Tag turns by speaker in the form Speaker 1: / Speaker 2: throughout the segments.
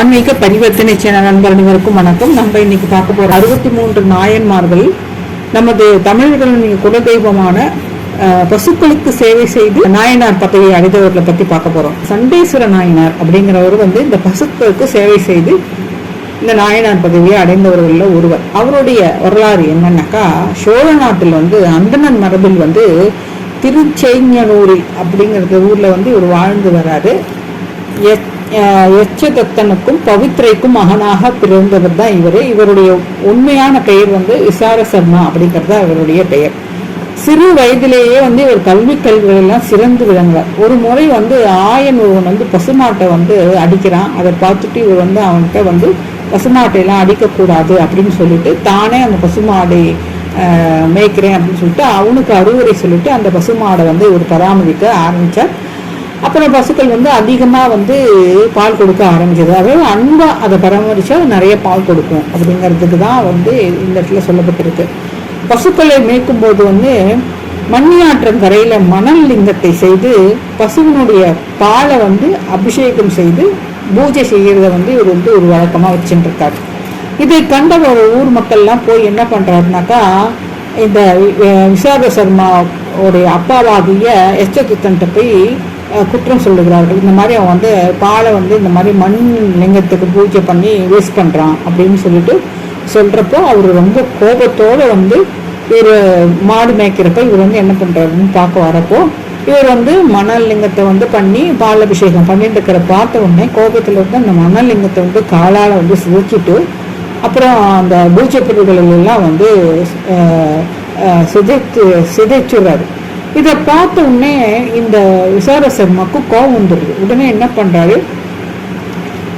Speaker 1: ஆன்மீக பரிவர்த்தனை சேனல் நண்பர் அனைவருக்கும் வணக்கம். நம்ம இன்னைக்கு பார்க்க போற 63 நாயன்மார்கள் நமது தமிழர்களின் குலதெய்வமான பசுக்களுக்கு சேவை செய்து நாயனார் பதவியை அடைந்தவர்களை பத்தி பார்க்க போறோம். சண்டேஸ்வர நாயனார் அப்படிங்கிறவர் இந்த பசுக்களுக்கு சேவை செய்து இந்த நாயனார் பதவியை அடைந்தவர்கள் ஒருவர். அவருடைய வரலாறு என்னன்னாக்கா, சோழ நாட்டில் அந்தணன் மரபில் திருச்செங்கனூரில் அப்படிங்கிற ஊர்ல இவர் வாழ்ந்து வராது. எச்சதத்தனுக்கும் பவித்ரைக்கும் மகனாக பிறந்தவர் தான் இவர். இவருடைய உண்மையான பெயர் விசார சர்மா அப்படிங்கிறது இவருடைய பெயர். சிறு வயதிலேயே இவர் கல்வியெல்லாம் சிறந்து விளங்குவார். ஒரு முறை ஆயன் ஒருவன் பசுமாட்டை அடிக்கிறான். அதை பார்த்துட்டு இவர் அவன்கிட்ட பசுமாட்டையெல்லாம் அடிக்கக்கூடாது அப்படின்னு சொல்லிட்டு தானே அந்த பசுமாடை மேய்க்கிறேன் அப்படின்னு சொல்லிட்டு அவனுக்கு அறிவுரை சொல்லிட்டு அந்த பசுமாடை இவர் பராமரிக்க ஆரம்பிச்சார். அப்புறம் பசுக்கள் அதிகமா பால் கொடுக்க ஆரம்பிச்சது. அதாவது அன்பா அதை பராமரிச்சா நிறைய பால் கொடுக்கும் அப்படிங்கிறதுக்கு தான் இந்த இடத்துல சொல்லப்பட்டிருக்கு. பசுக்களை மேய்க்கும் போது மண்ணியாற்றங்கரையில மணல் லிங்கத்தை செய்து பசுவினுடைய பாலை அபிஷேகம் செய்து பூஜை செய்யறத இவர் ஒரு வழக்கமா வச்சுட்டு இருக்காரு. இதை கண்ட ஒரு ஊர் மக்கள்லாம் போய் என்ன பண்றாருனாக்கா, இந்த விசாக சர்மாவுடைய அப்பாவாகிய எச்சதுத்தன்ட்ட போய் குற்றம் சொல்லுகிறார்கள். இந்த மாதிரி அவன் பாலை இந்த மாதிரி மண் லிங்கத்துக்கு பூஜை பண்ணி வேஸ்ட் பண்றான் அப்படின்னு சொல்லிட்டு சொல்றப்போ அவர் ரொம்ப கோபத்தோட இவர் மாடு மேய்க்கிறப்ப இவர் என்ன பண்றாருன்னு பார்க்க வரப்போ இவர் மணல் லிங்கத்தை பண்ணி பால் அபிஷேகம் பண்ணிட்டு இருக்கிற பார்த்த உடனே கோபத்துல அந்த மணல் லிங்கத்தை காலால சிதைச்சிட்டு அப்புறம் அந்த பூஜை பொருட்கள் எல்லாம் சிதைச்சுறாரு. இதை பார்த்த உடனே இந்த விசார சர்மாக்கு கோபம் வந்துடுது. உடனே என்ன பண்றாரு,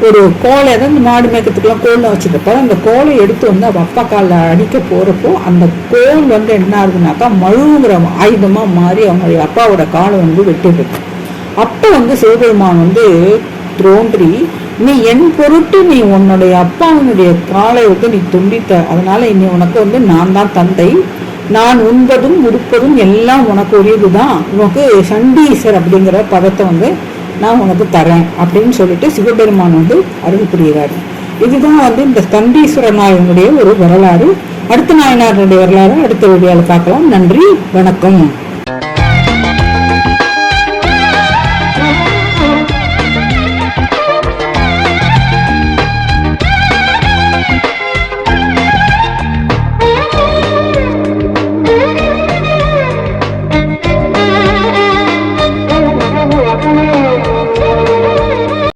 Speaker 1: ஒரு கோலை இந்த மாடு மேய்க்கிறதுக்கெல்லாம் கோல் வச்சுருப்ப அந்த கோலை எடுத்து அவ அப்பா காலில் அடிக்க போறப்போ அந்த கோல் என்ன ஆகுதுனாக்கா மழுங்கிற ஆயுதமா மாறி அவங்களுடைய அப்பாவோட காலை வெட்டிடுது. அப்ப சிவபெருமான் தோன்றி, நீ என் பொருட்டு நீ உன்னுடைய அப்பாவினுடைய காலை நீ துண்டித்த, அதனால இனி உனக்கு நான் தான் தந்தை, நான் உண்பதும் உடுப்பதும் எல்லாம் உனக்கு உரியதுதான், உனக்கு சண்டீசர் அப்படிங்கிற பதத்தை நான் உனக்கு தரேன் அப்படின்னு சொல்லிட்டு சிவபெருமான் அருள் புரிகிறாரு. இதுதான் இந்த சண்டீஸ்வர நாயனுடைய ஒரு வரலாறு. அடுத்த நாயனாருடைய வரலாறு அடுத்த வீடியோவில் பார்க்கலாம். நன்றி, வணக்கம்.